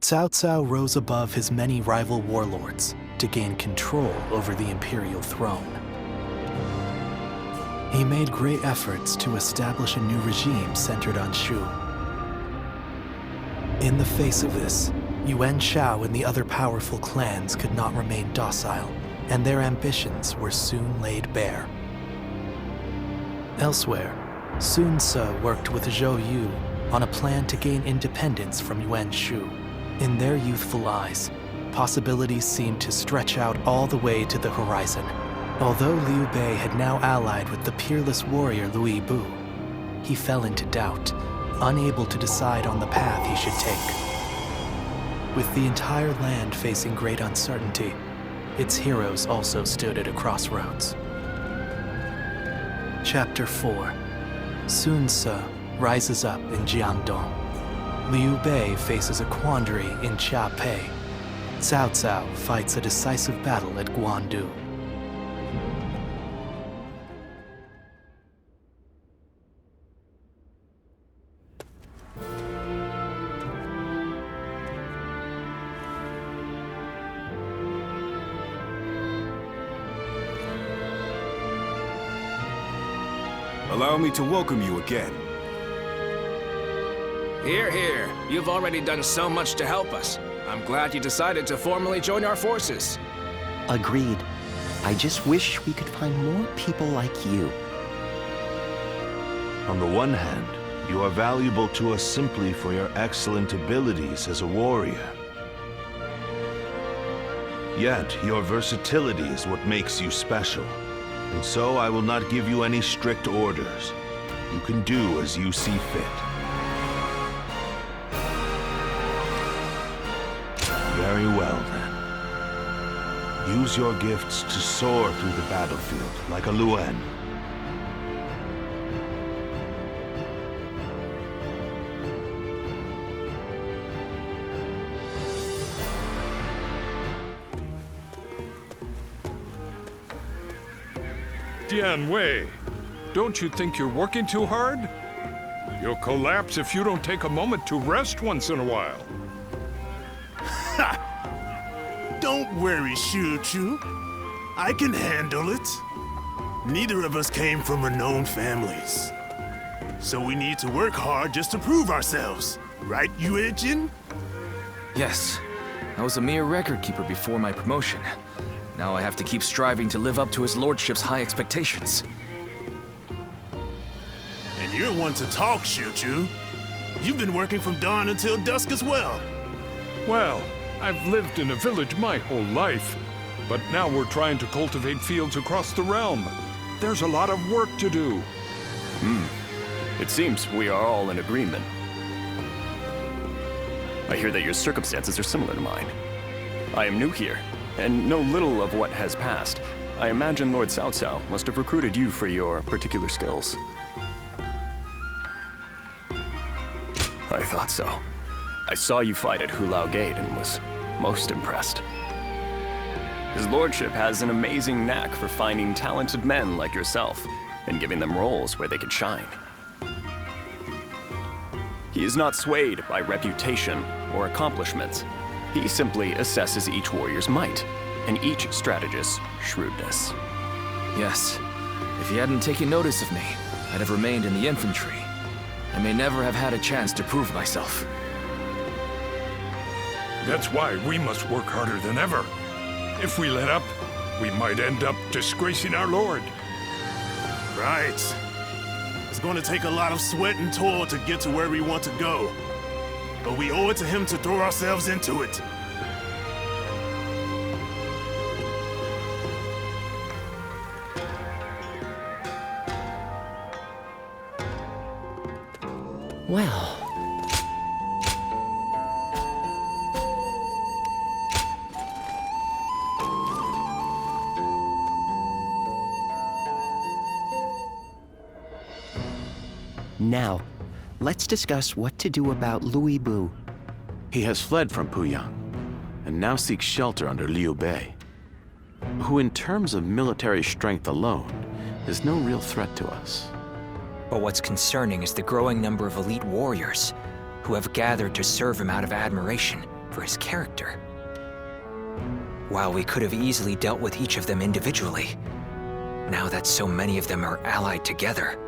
Cao Cao rose above his many rival warlords to gain control over the imperial throne. He made great efforts to establish a new regime centered on Shu. In the face of this, Yuan Shao and the other powerful clans could not remain docile, and their ambitions were soon laid bare. Elsewhere, Sun Ce worked with Zhou Yu on a plan to gain independence from Yuan Shu. In their youthful eyes, possibilities seemed to stretch out all the way to the horizon. Although Liu Bei had now allied with the peerless warrior Liu Bu, he fell into doubt, unable to decide on the path he should take. With the entire land facing great uncertainty, its heroes also stood at a crossroads. Chapter 4. Sun Ce rises up in Jiangdong. Liu Bei faces a quandary in Chiapei. Cao Cao fights a decisive battle at Guandu. Allow me to welcome you again. Hear, hear. You've already done so much to help us. I'm glad you decided to formally join our forces. Agreed. I just wish we could find more people like you. On the one hand, you are valuable to us simply for your excellent abilities as a warrior. Yet, your versatility is what makes you special. And so I will not give you any strict orders. You can do as you see fit. Very well, then. Use your gifts to soar through the battlefield like a Luan. Dian Wei, don't you think you're working too hard? You'll collapse if you don't take a moment to rest once in a while. Don't worry, Shu Chu. I can handle it. Neither of us came from renowned families. So we need to work hard just to prove ourselves. Right, Yue Jin? Yes. I was a mere record keeper before my promotion. Now I have to keep striving to live up to his lordship's high expectations. And you're one to talk, Shu Chu. You've been working from dawn until dusk as well. Well, I've lived in a village my whole life, but now we're trying to cultivate fields across the realm. There's a lot of work to do. It seems we are all in agreement. I hear that your circumstances are similar to mine. I am new here, and know little of what has passed. I imagine Lord Cao Cao must have recruited you for your particular skills. I thought so. I saw you fight at Hulao Gate and was most impressed. His lordship has an amazing knack for finding talented men like yourself and giving them roles where they can shine. He is not swayed by reputation or accomplishments. He simply assesses each warrior's might and each strategist's shrewdness. Yes. If he hadn't taken notice of me, I'd have remained in the infantry. I may never have had a chance to prove myself. That's why we must work harder than ever. If we let up, we might end up disgracing our lord. Right. It's going to take a lot of sweat and toil to get to where we want to go. But we owe it to him to throw ourselves into it. Well... Now, let's discuss what to do about Liu Bu. He has fled from Puyang, and now seeks shelter under Liu Bei, who in terms of military strength alone, is no real threat to us. But what's concerning is the growing number of elite warriors who have gathered to serve him out of admiration for his character. While we could have easily dealt with each of them individually, now that so many of them are allied together.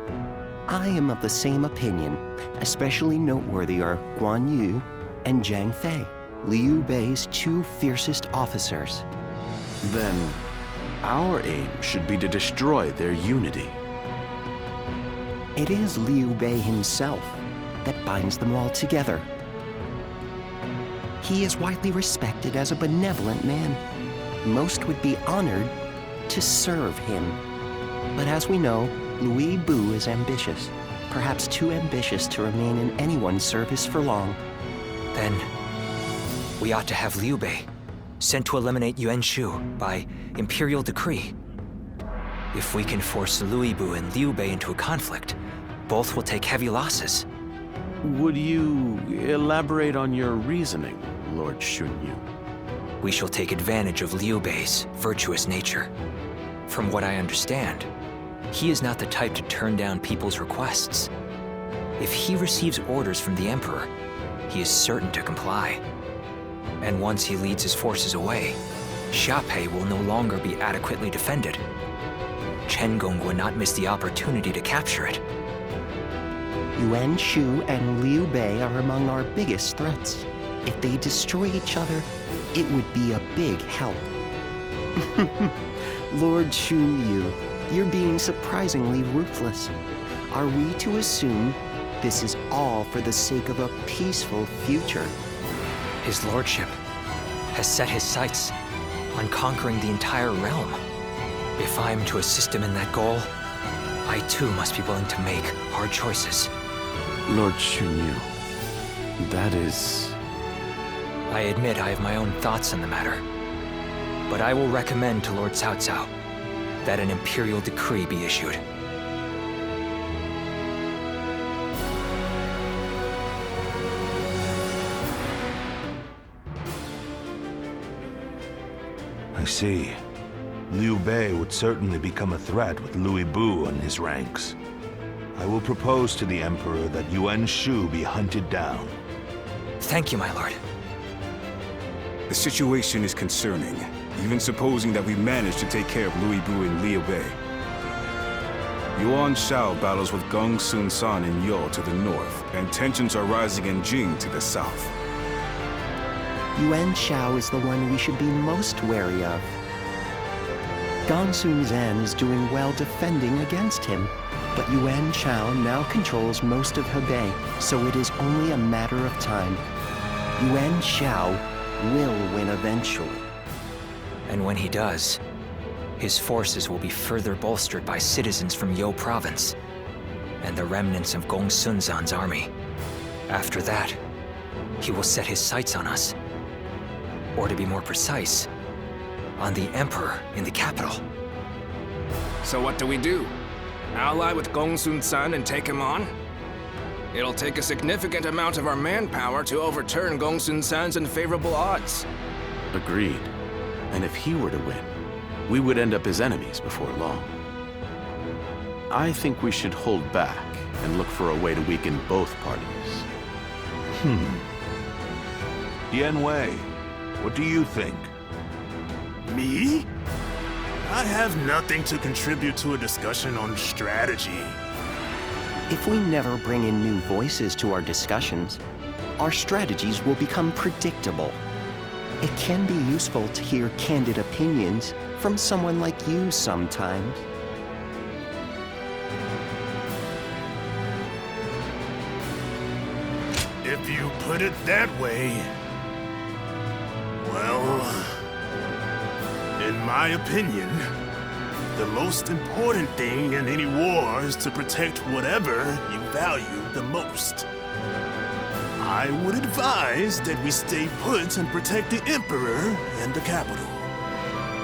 I am of the same opinion. Especially noteworthy are Guan Yu and Zhang Fei, Liu Bei's two fiercest officers. Then, our aim should be to destroy their unity. It is Liu Bei himself that binds them all together. He is widely respected as a benevolent man. Most would be honored to serve him. But as we know, Louis Bu is ambitious, perhaps too ambitious to remain in anyone's service for long. Then, we ought to have Liu Bei sent to eliminate Yuan Shu by imperial decree. If we can force Louis Bu and Liu Bei into a conflict, both will take heavy losses. Would you elaborate on your reasoning, Lord Shunyu? We shall take advantage of Liu Bei's virtuous nature. From what I understand, he is not the type to turn down people's requests. If he receives orders from the Emperor, he is certain to comply. And once he leads his forces away, Xiaopei will no longer be adequately defended. Chen Gong would not miss the opportunity to capture it. Yuan Shu and Liu Bei are among our biggest threats. If they destroy each other, it would be a big help. Lord Shunyu, you're being surprisingly ruthless. Are we to assume this is all for the sake of a peaceful future? His lordship has set his sights on conquering the entire realm. If I am to assist him in that goal, I too must be willing to make hard choices. Lord Shunyu, that is... I admit I have my own thoughts on the matter, but I will recommend to Lord Cao Cao that an imperial decree be issued. I see. Liu Bei would certainly become a threat with Louis Bu in his ranks. I will propose to the Emperor that Yuan Shu be hunted down. Thank you, my lord. The situation is concerning, even supposing that we manage to take care of Louis Bu and Liu Bei. Yuan Shao battles with Gong Sun San in Yo to the north, and tensions are rising in Jing to the south. Yuan Shao is the one we should be most wary of. Gong Sun Zan is doing well defending against him, but Yuan Shao now controls most of Hebei, so it is only a matter of time. Yuan Shao will win eventually. And when he does, his forces will be further bolstered by citizens from Yo province and the remnants of Gong Sun Zan's army. After that, he will set his sights on us. Or to be more precise, on the Emperor in the capital. So what do? Ally with Gong Sun San and take him on? It'll take a significant amount of our manpower to overturn Gong Sun San's unfavorable odds. Agreed. And if he were to win, we would end up his enemies before long. I think we should hold back and look for a way to weaken both parties. Yan Wei, what do you think? Me? I have nothing to contribute to a discussion on strategy. If we never bring in new voices to our discussions, our strategies will become predictable. It can be useful to hear candid opinions from someone like you sometimes. If you put it that way, well, in my opinion, the most important thing in any war is to protect whatever you value the most. I would advise that we stay put and protect the Emperor and the capital.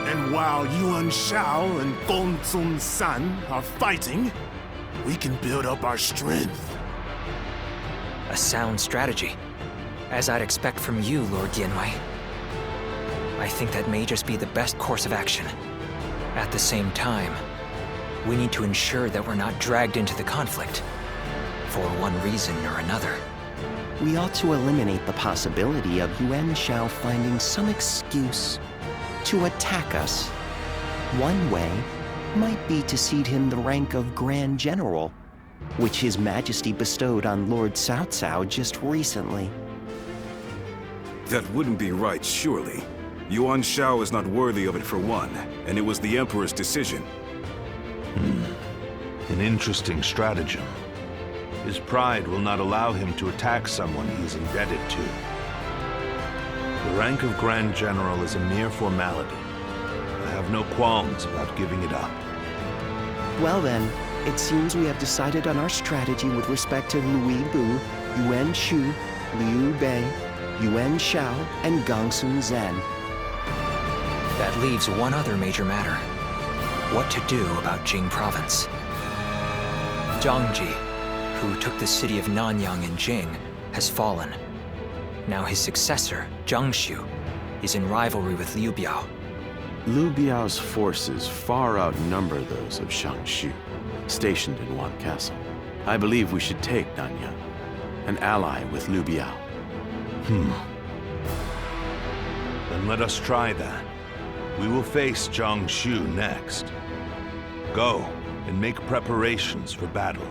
And while Yuan Shao and Gong Sun San are fighting, we can build up our strength. A sound strategy, as I'd expect from you, Lord Yanwei. I think that may just be the best course of action. At the same time, we need to ensure that we're not dragged into the conflict, for one reason or another. we ought to eliminate the possibility of Yuan Shao finding some excuse to attack us. One way might be to cede him the rank of Grand General, which His Majesty bestowed on Lord Cao Cao just recently. That wouldn't be right, surely. Yuan Shao is not worthy of it for one, and it was the Emperor's decision. An interesting stratagem. His pride will not allow him to attack someone he is indebted to. The rank of Grand General is a mere formality. I have no qualms about giving it up. Well then, it seems we have decided on our strategy with respect to Louis Bu, Yuan Shu, Liu Bei, Yuan Shao, and Gongsun Zhen. That leaves one other major matter. What to do about Jing Province. Zhang Ji, who took the city of Nanyang in Jing, has fallen. Now his successor, Zhang Xiu, is in rivalry with Liu Biao. Liu Biao's forces far outnumber those of Shang Xu, stationed in Wan Castle. I believe we should take Nanyang, an ally with Liu Biao. Then let us try that. We will face Zhang Xu next. Go and make preparations for battle.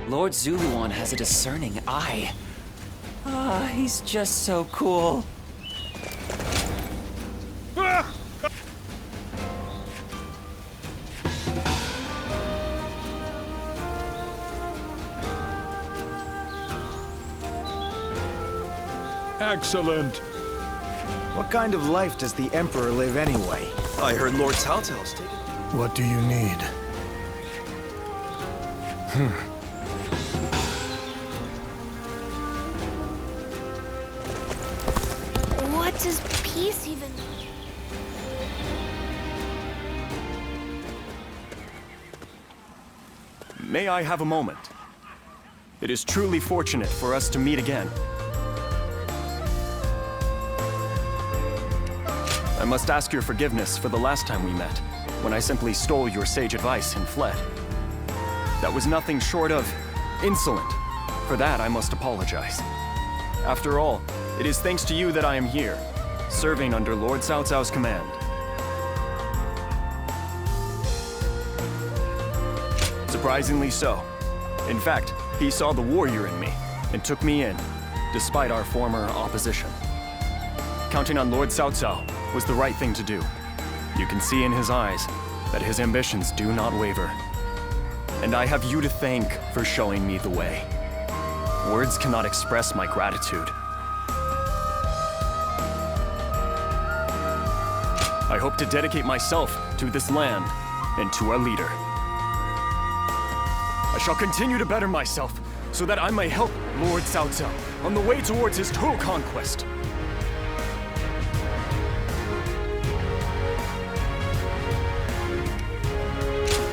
Lord Zuluan has a discerning eye. He's just so cool. Excellent. What kind of life does the Emperor live anyway? I heard Lord Cao Cao's taken. What do you need? What does peace even mean? May I have a moment? It is truly fortunate for us to meet again. I must ask your forgiveness for the last time we met, when I simply stole your sage advice and fled. That was nothing short of insolent. For that, I must apologize. After all, it is thanks to you that I am here, serving under Lord Cao Cao's command. Surprisingly so. In fact, he saw the warrior in me and took me in, despite our former opposition. Counting on Lord Cao Cao was the right thing to do. You can see in his eyes that his ambitions do not waver. And I have you to thank for showing me the way. Words cannot express my gratitude. I hope to dedicate myself to this land and to our leader. I shall continue to better myself so that I may help Lord Cao Cao on the way towards his total conquest.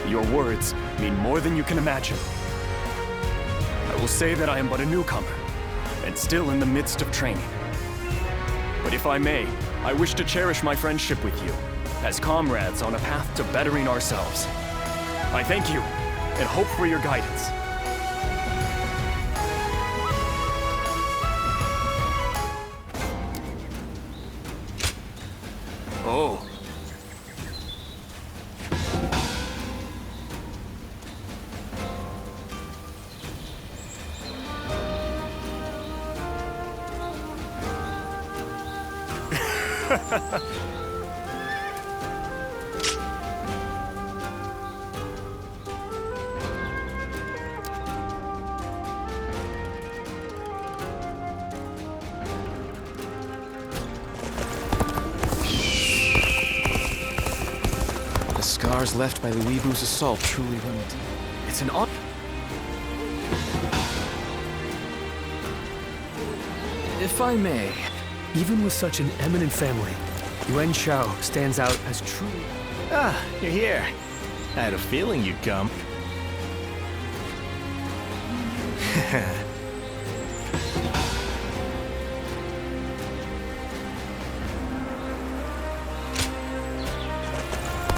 Your words mean more than you can imagine. I will say that I am but a newcomer, and still in the midst of training. But if I may, I wish to cherish my friendship with you, as comrades on a path to bettering ourselves. I thank you, and hope for your guidance. Oh. The scars left by the Weebu's assault truly run deep. It's an honor. If I may, even with such an eminent family, Yuan Shao stands out as truly... Ah, you're here. I had a feeling you'd come.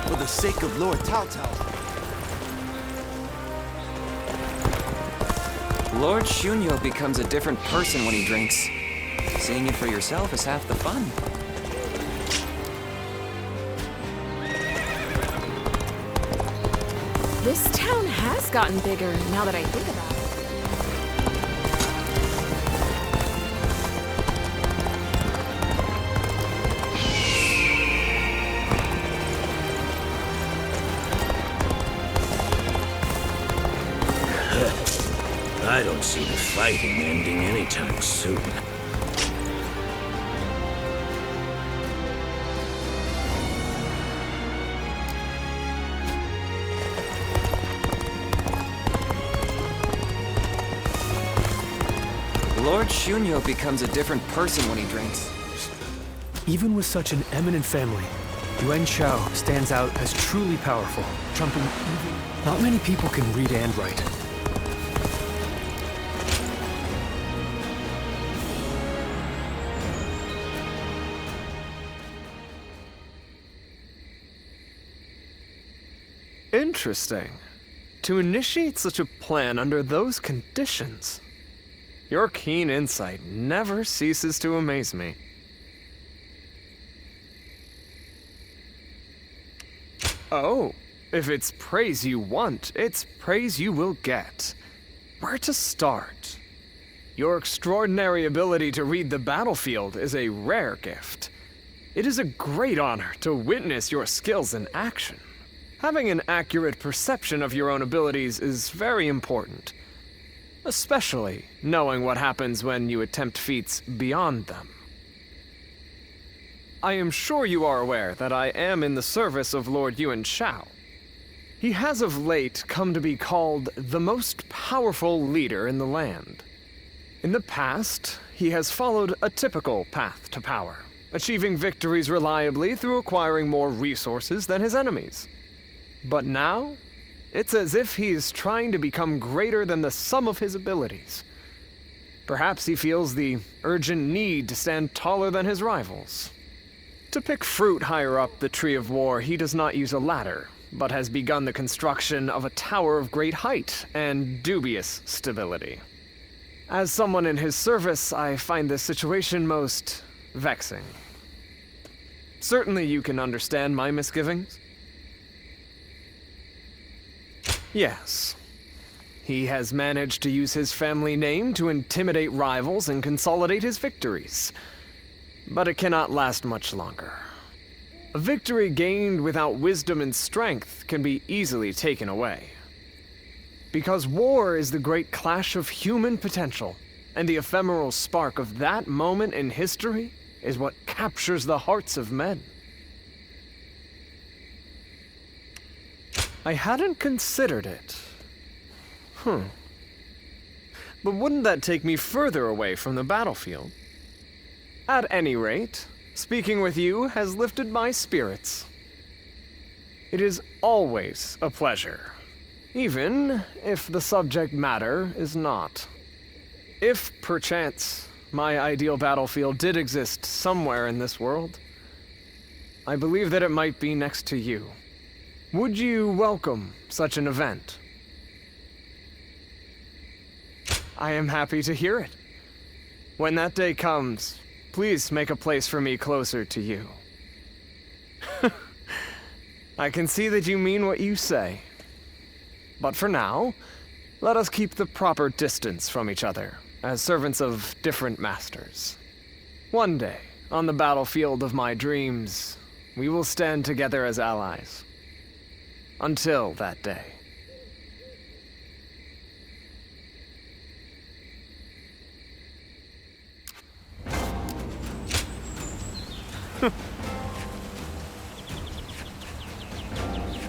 For the sake of Lord Cao Cao. Lord Shunyo becomes a different person when he drinks. Seeing it for yourself is half the fun. This town has gotten bigger now that I think about it. I don't see the fighting ending anytime soon. Lord Shunyo becomes a different person when he drinks. Even with such an eminent family, Yuan Shao stands out as truly powerful, trumping even... Not many people can read and write. Interesting. To initiate such a plan under those conditions. Your keen insight never ceases to amaze me. Oh, if it's praise you want, it's praise you will get. Where to start? Your extraordinary ability to read the battlefield is a rare gift. It is a great honor to witness your skills in action. Having an accurate perception of your own abilities is very important, especially knowing what happens when you attempt feats beyond them. I am sure you are aware that I am in the service of Lord Yuan Shao. He has of late come to be called the most powerful leader in the land. In the past, he has followed a typical path to power, achieving victories reliably through acquiring more resources than his enemies. But now, it's as if he is trying to become greater than the sum of his abilities. Perhaps he feels the urgent need to stand taller than his rivals. To pick fruit higher up the Tree of War, he does not use a ladder, but has begun the construction of a tower of great height and dubious stability. As someone in his service, I find this situation most vexing. Certainly you can understand my misgivings. Yes. He has managed to use his family name to intimidate rivals and consolidate his victories. But it cannot last much longer. A victory gained without wisdom and strength can be easily taken away. Because war is the great clash of human potential, and the ephemeral spark of that moment in history is what captures the hearts of men. I hadn't considered it. But wouldn't that take me further away from the battlefield? At any rate, speaking with you has lifted my spirits. It is always a pleasure, even if the subject matter is not. If, perchance, my ideal battlefield did exist somewhere in this world, I believe that it might be next to you. Would you welcome such an event? I am happy to hear it. When that day comes, please make a place for me closer to you. I can see that you mean what you say. But for now, let us keep the proper distance from each other, as servants of different masters. One day, on the battlefield of my dreams, we will stand together as allies. Until that day.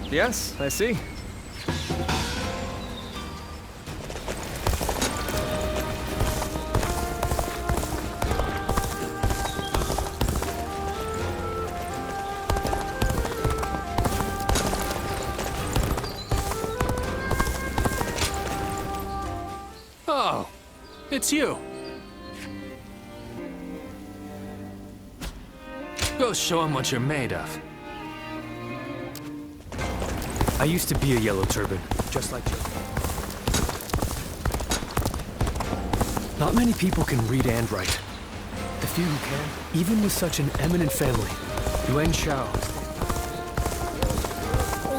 Yes, I see. Oh, it's you. Go show him what you're made of. I used to be a yellow turban, just like you. Not many people can read and write. The few who can, even with such an eminent family, Yuan Shao.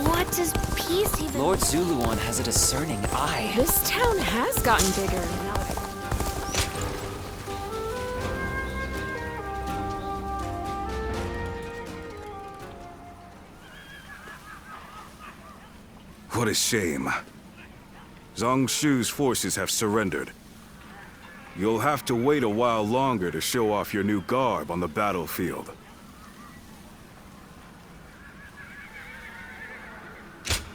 What does peace even... Lord Zuluan has a discerning eye. This town has gotten bigger now that What a shame. Zhang Shu's forces have surrendered. You'll have to wait a while longer to show off your new garb on the battlefield.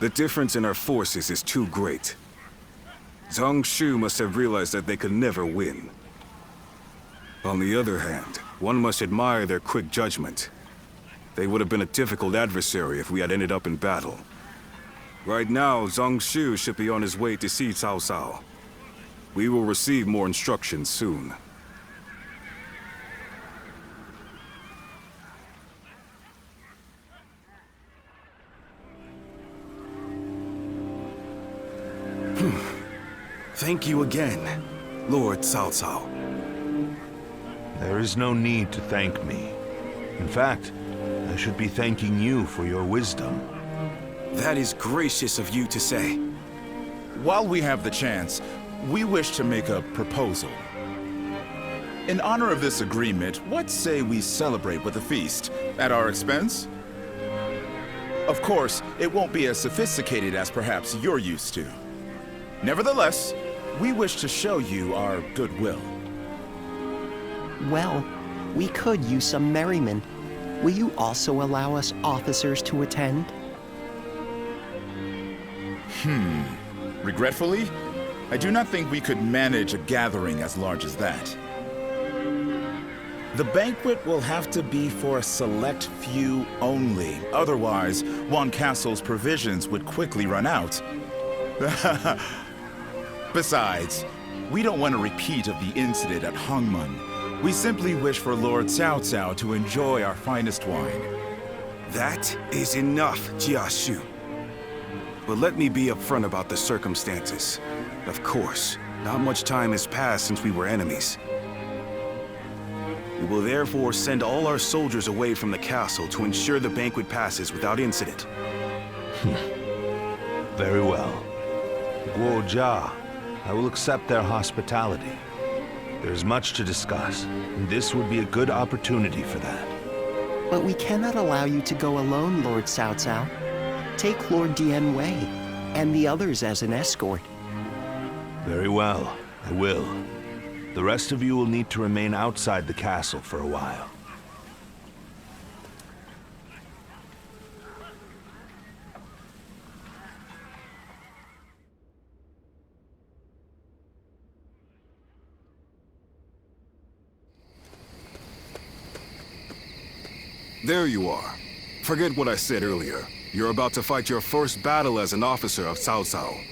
The difference in our forces is too great. Zhang Shu must have realized that they could never win. On the other hand, one must admire their quick judgment. They would have been a difficult adversary if we had ended up in battle. Right now, Zhang Shu should be on his way to see Cao Cao. We will receive more instructions soon. Thank you again, Lord Cao Cao. There is no need to thank me. In fact, I should be thanking you for your wisdom. That is gracious of you to say. While we have the chance, we wish to make a proposal. In honor of this agreement, what say we celebrate with a feast at our expense? Of course, it won't be as sophisticated as perhaps you're used to. Nevertheless, we wish to show you our goodwill. Well, we could use some merriment. Will you also allow us officers to attend? Regretfully, I do not think we could manage a gathering as large as that. The banquet will have to be for a select few only. Otherwise, Wan Castle's provisions would quickly run out. Besides, we don't want a repeat of the incident at Hongmen. We simply wish for Lord Cao Cao to enjoy our finest wine. That is enough, Jia Shu. But let me be upfront about the circumstances. Of course, not much time has passed since we were enemies. We will therefore send all our soldiers away from the castle to ensure the banquet passes without incident. Very well. Guo Jia, I will accept their hospitality. There's much to discuss, and this would be a good opportunity for that. But we cannot allow you to go alone, Lord Cao Cao. Take Lord Dian Wei and the others as an escort. Very well, I will. The rest of you will need to remain outside the castle for a while. There you are. Forget what I said earlier. You're about to fight your first battle as an officer of Cao Cao.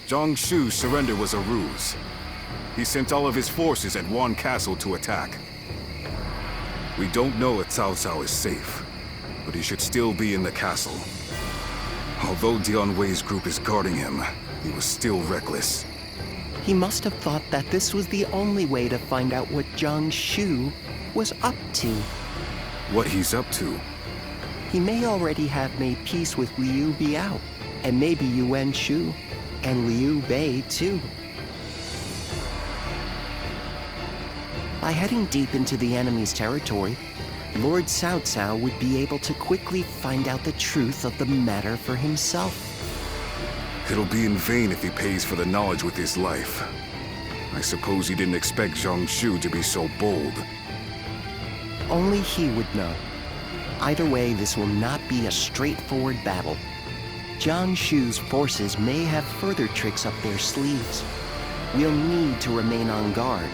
Zhang Shu's surrender was a ruse. He sent all of his forces at Wan Castle to attack. We don't know if Cao Cao is safe, but he should still be in the castle. Although Dian Wei's group is guarding him, he was still reckless. He must have thought that this was the only way to find out what Zhang Shu was up to. What he's up to? He may already have made peace with Liu Biao, and maybe Yuan Shu, and Liu Bei too. By heading deep into the enemy's territory, Lord Cao Cao would be able to quickly find out the truth of the matter for himself. It'll be in vain if he pays for the knowledge with his life. I suppose he didn't expect Zhang Shu to be so bold. Only he would know. Either way, this will not be a straightforward battle. Zhang Shu's forces may have further tricks up their sleeves. We'll need to remain on guard.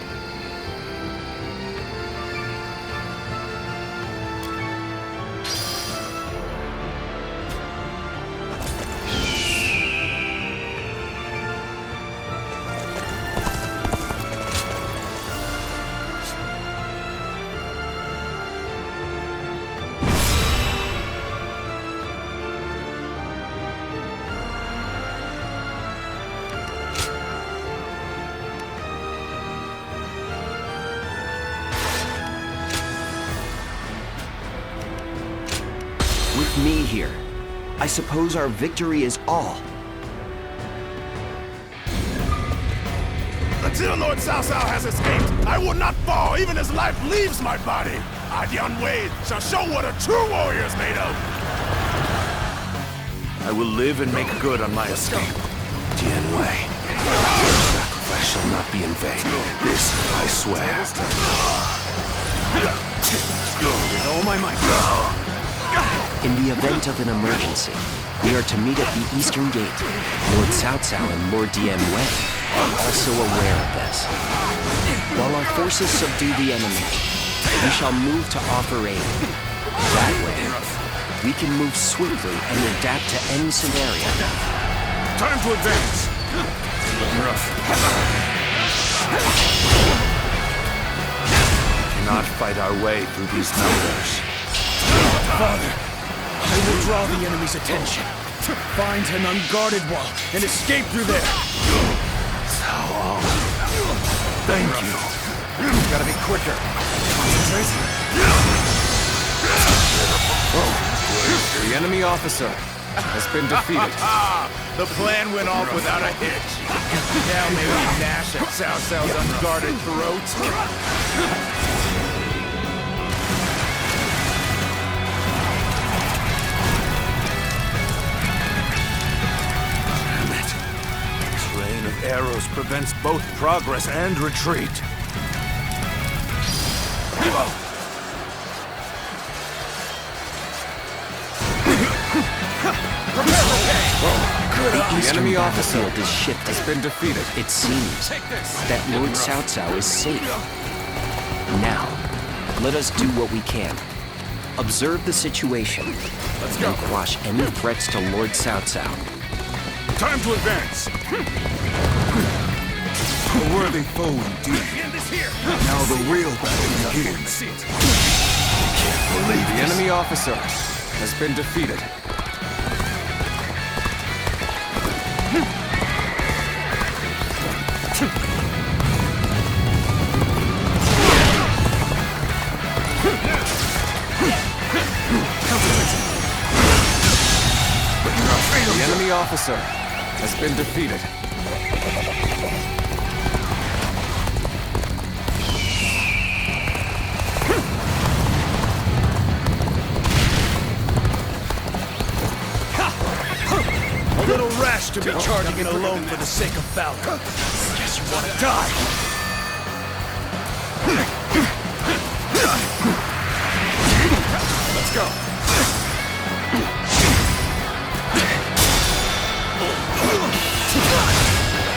me here. I suppose our victory is all. Until Lord Cao Cao has escaped, I will not fall even as life leaves my body. I, Yan Wei, shall show what a true warrior is made of. I will live and make good on my escape. Tian Wei, sacrifice shall not be in vain. This I swear. With all my might. In the event of an emergency, we are to meet at the Eastern Gate. Lord Cao Cao and Lord Dian Wei are also aware of this. While our forces subdue the enemy, we shall move to offer aid. That way, we can move swiftly and adapt to any scenario. Time to advance! We cannot fight our way through these numbers. Father, I will draw the enemy's attention. Find an unguarded wall and escape through there. Thank you. Gotta be quicker. The enemy officer has been defeated. The plan went off without a hitch. Now may we gnash at Cao Cao's unguarded throat. Rain of arrows prevents both progress and retreat. The enemy officer is shifted. has been defeated. It seems that Lord Cao Cao is safe. Now, let us do what we can. Observe the situation. And quash any threats to Lord Cao Cao. Time to advance! A worthy foe indeed. Now the real battle begins. The enemy officer has been defeated. The enemy officer has been defeated. A little rash to be charging it alone for the sake of valor. Guess you want to die. Let's go.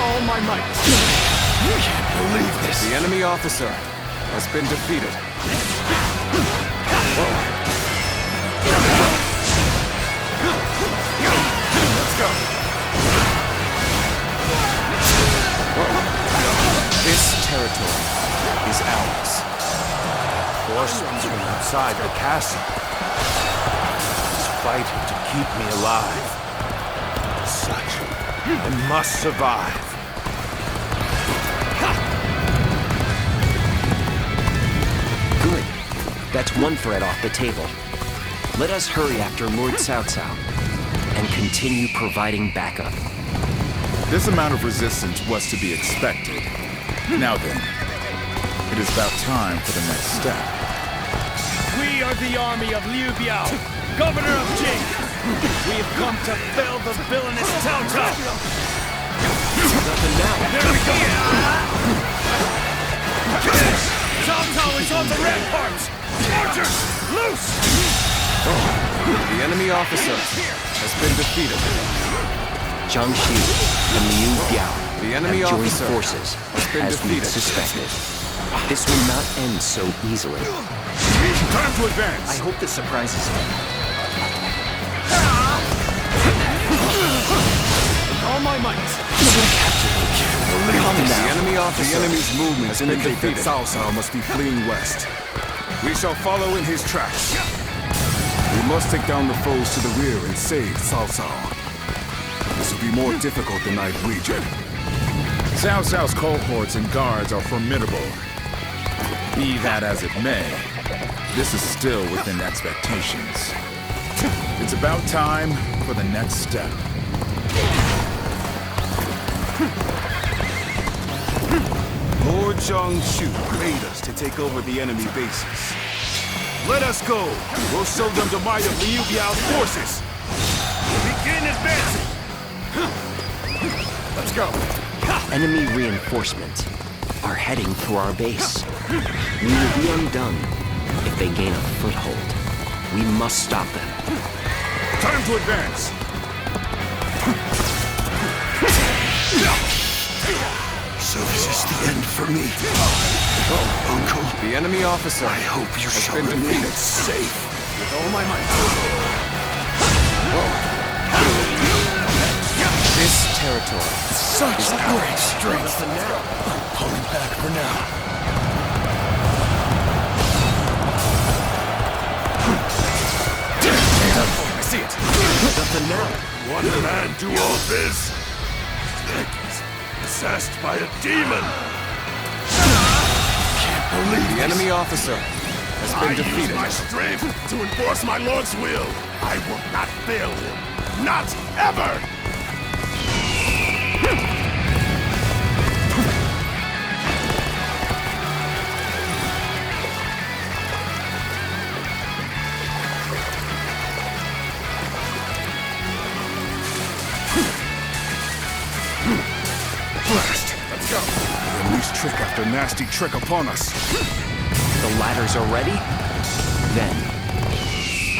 All my might. You can't believe this. The enemy officer has been defeated. Let's go. This territory is ours. Horsemen from outside the castle is fighting to keep me alive. Such, I must survive. Good. That's one threat off the table. Let us hurry after Lord Cao Cao and continue providing backup. This amount of resistance was to be expected. Now then, it is about time for the next step. We are the army of Liu Biao, governor of Jing. We have come to fell the villainous Cao Cao. Nothing now. There we go. Cao Cao is on the ramparts. Archers, loose! The enemy officer has been defeated. Zhang Xi and Liu Biao The enemy have joined officer forces has been as we defeated. suspected. This will not end so easily. Time to advance! I hope this surprises you. All my might. The enemy officer The enemy's movements has been indicate that defeated. Cao Cao must be fleeing west. We shall follow in his tracks. We must take down the foes to the rear and save Cao Cao. This will be more difficult than I'd wagered. Cao Cao's cohorts and guards are formidable. Be that as it may, this is still within expectations. It's about time for the next step. Lord Zhongshu made us to take over the enemy bases. Let us go! We'll show them the might of Liu Biao's forces! Begin advancing! Let's go! Enemy reinforcements are heading for our base. We will be undone if they gain a foothold. We must stop them. Time to advance! So this is the end for me. Oh, Uncle. The enemy officer. I hope you shall remain safe. With all my might. This territory. Such great strength. I'm pulling back for now. I see it. Nothing now. One man do all this. Possessed by a demon. Can't believe the enemy officer has been defeated. I use my strength to enforce my lord's will. I will not fail him. Not ever! Blast! Let's go! The enemy's trick after nasty trick upon us. The ladders are ready? Then,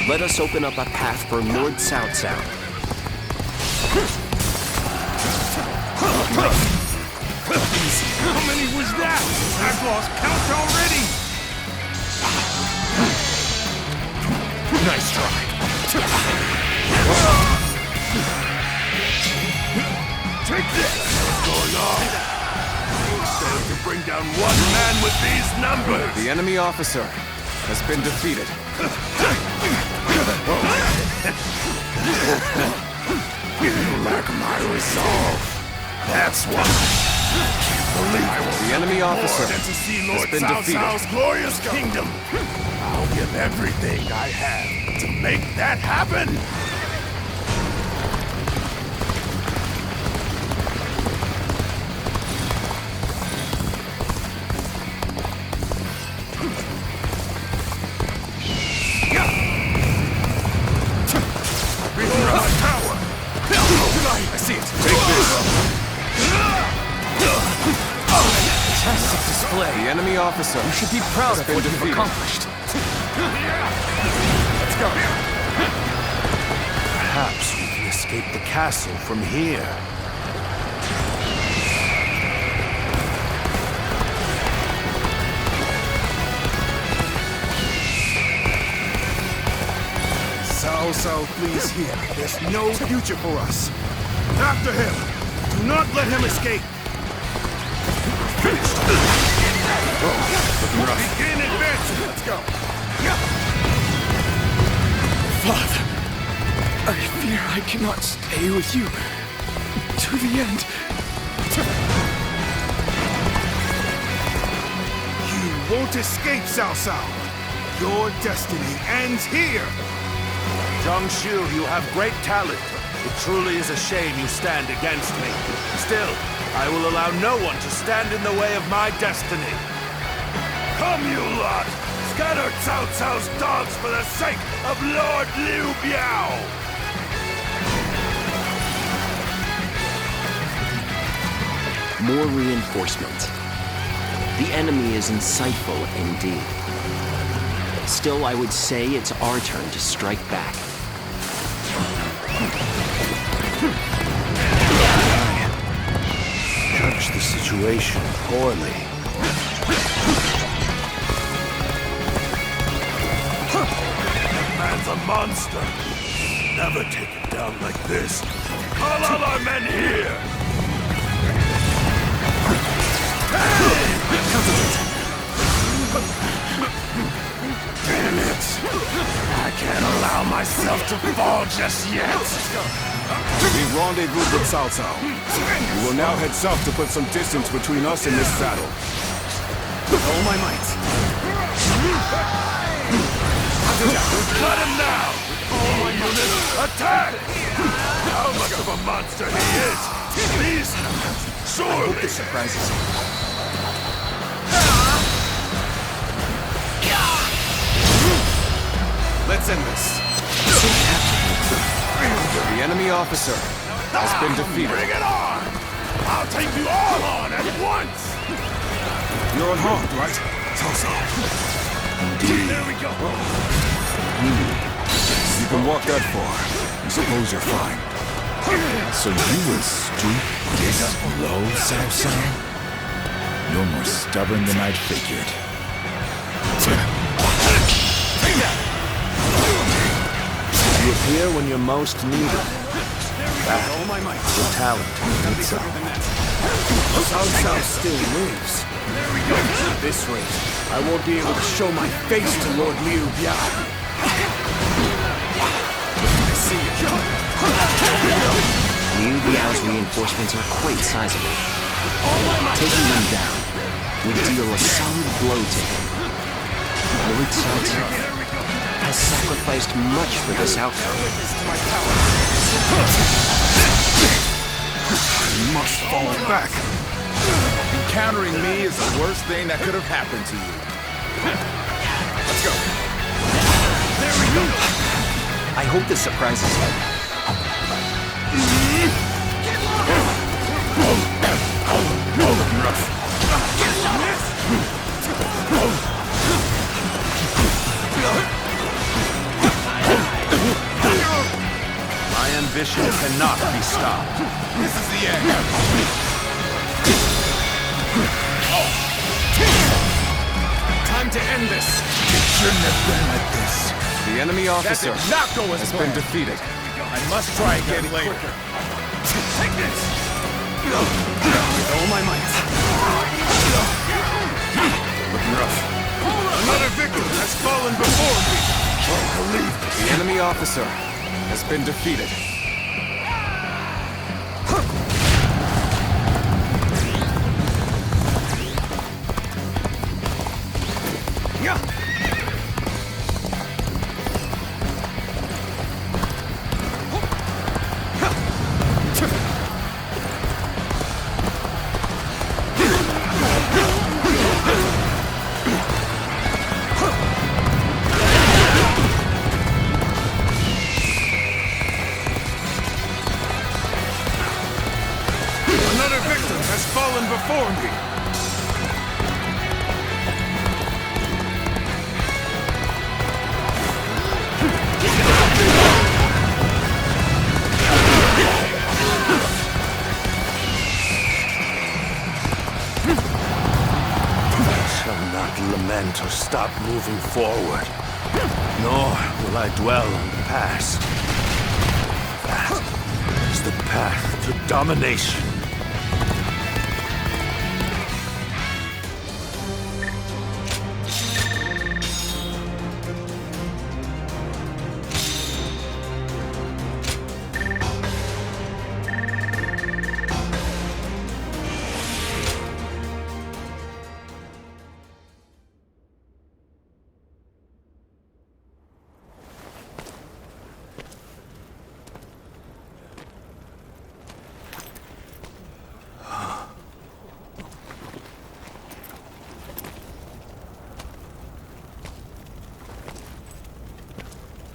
let us open up a path for Lord Cao Cao. Easy. How many was that? I've lost count already! Nice try. Take this! What's going on? Failed to bring down one man with these numbers! The enemy officer has been defeated. You lack my resolve. That's why. Can't believe the enemy officer to see Lord has been Cao defeated. Cao's glorious kingdom. I'll give everything I have to make that happen. I see it. Take this. Fantastic display. The enemy officer. You should be proud of what you've accomplished. Let's go. Perhaps we can escape the castle from here. Cao Cao flees here. There's no future for us. After him! Do not let him escape! Finished! Begin advancing! Let's go! Father, I fear I cannot stay with you to the end. You won't escape, Cao Cao! Your destiny ends here! Zhongshu, you have great talent. It truly is a shame you stand against me. Still, I will allow no one to stand in the way of my destiny. Come, you lot! Scatter Cao Cao's dogs for the sake of Lord Liu Biao! More reinforcement. The enemy is insightful indeed. Still, I would say it's our turn to strike back. Judge the situation poorly. That man's a monster. Never take him down like this. Call all our men here! Damn it! I can't allow myself to fall just yet! We rendezvoused with Cao Cao. We will now head south to put some distance between us and this battle. With all my might. Cut him now! All my units, attack! How much of a monster he is! These swords! I hope this surprises him. Let's end this. The enemy officer has been defeated. Bring it on! I'll take you all on at once! You're unharmed, right? So. Indeed. There we go. You can walk that far. I suppose you're fine. So you will stoop this low, Cao Cao? You're more stubborn than I'd figured. You appear when you're most needed. That, your talent, needs up. Cao Cao still lives. At this rate, I won't be able to show my face to Lord Liu Bia. I see you. Liu Biao's reinforcements are quite sizable. Taking them down would deal a solid blow to him. Lord Cao Cao has sacrificed much for this outcome. You must fall back. Encountering me is the worst thing that could have happened to you. Let's go. There we go. I hope this surprises you. My ambition cannot be stopped. This is the end. Time to end this. It shouldn't have been like this. The enemy officer That did not go as has planned. been defeated. I must try again later. Take this! With all my might. Looking rough. Another victim has fallen before me. The enemy officer has been defeated. Another victim has fallen before me. I shall not lament or stop moving forward, nor will I dwell on the past. That is the path to domination.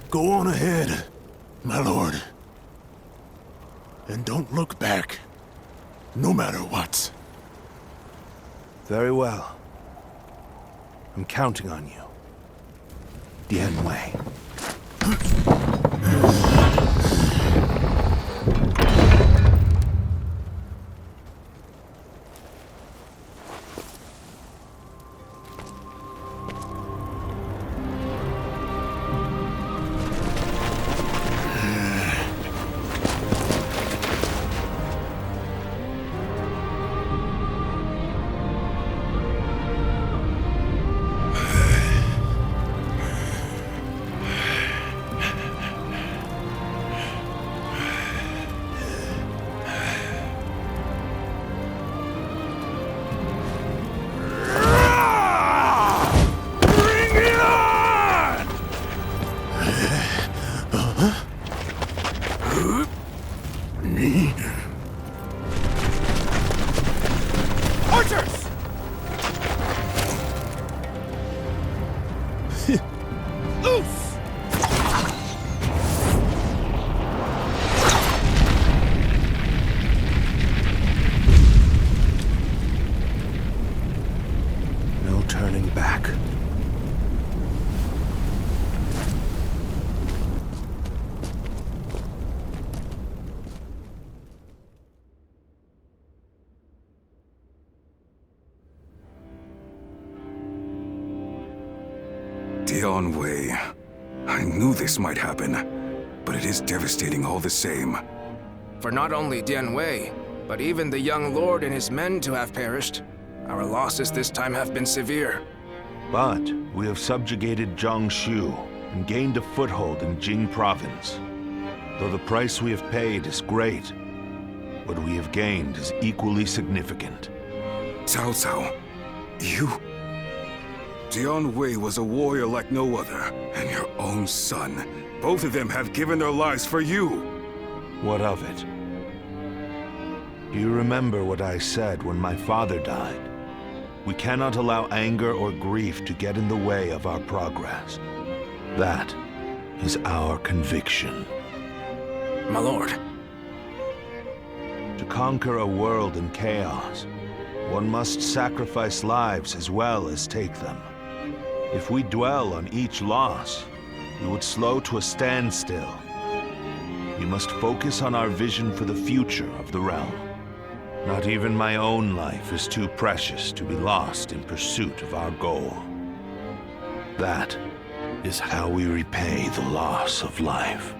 Go on ahead, my lord. And don't look back, no matter what. Very well. I'm counting on you. Dian Wei. back. Dian Wei. I knew this might happen, but it is devastating all the same. For not only Dian Wei, but even the young lord and his men to have perished, our losses this time have been severe. But we have subjugated Jiangsu and gained a foothold in Jing province. Though the price we have paid is great, what we have gained is equally significant. Cao Cao, you... Dian Wei was a warrior like no other, and your own son. Both of them have given their lives for you. What of it? Do you remember what I said when my father died? We cannot allow anger or grief to get in the way of our progress. That is our conviction. My lord. To conquer a world in chaos, one must sacrifice lives as well as take them. If we dwell on each loss, we would slow to a standstill. We must focus on our vision for the future of the realm. Not even my own life is too precious to be lost in pursuit of our goal. That is how we repay the loss of life.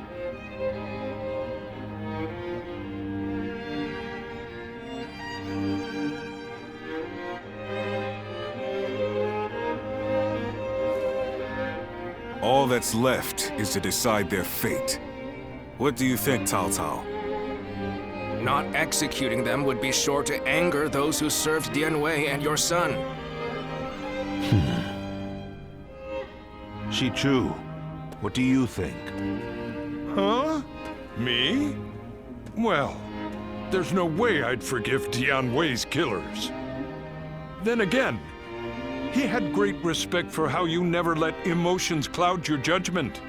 All that's left is to decide their fate. What do you think, Cao Cao? Not executing them would be sure to anger those who served Dian Wei and your son. Shichu, what do you think? Huh? Me? Well, there's no way I'd forgive Dian Wei's killers. Then again, he had great respect for how you never let emotions cloud your judgment.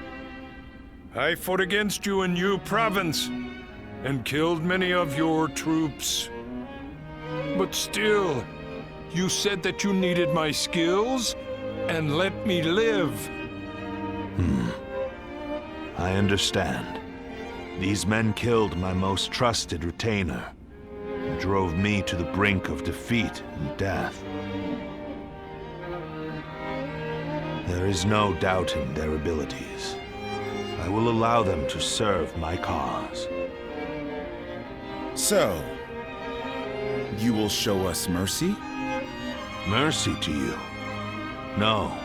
I fought against you in Yu province and killed many of your troops. But still, you said that you needed my skills and let me live. I understand. These men killed my most trusted retainer and drove me to the brink of defeat and death. There is no doubting their abilities. I will allow them to serve my cause. So, you will show us mercy? Mercy to you? No.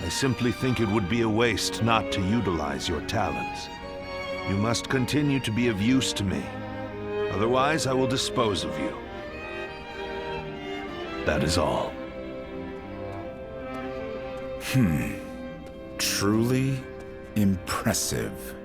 I simply think it would be a waste not to utilize your talents. You must continue to be of use to me. Otherwise, I will dispose of you. That is all. Truly impressive.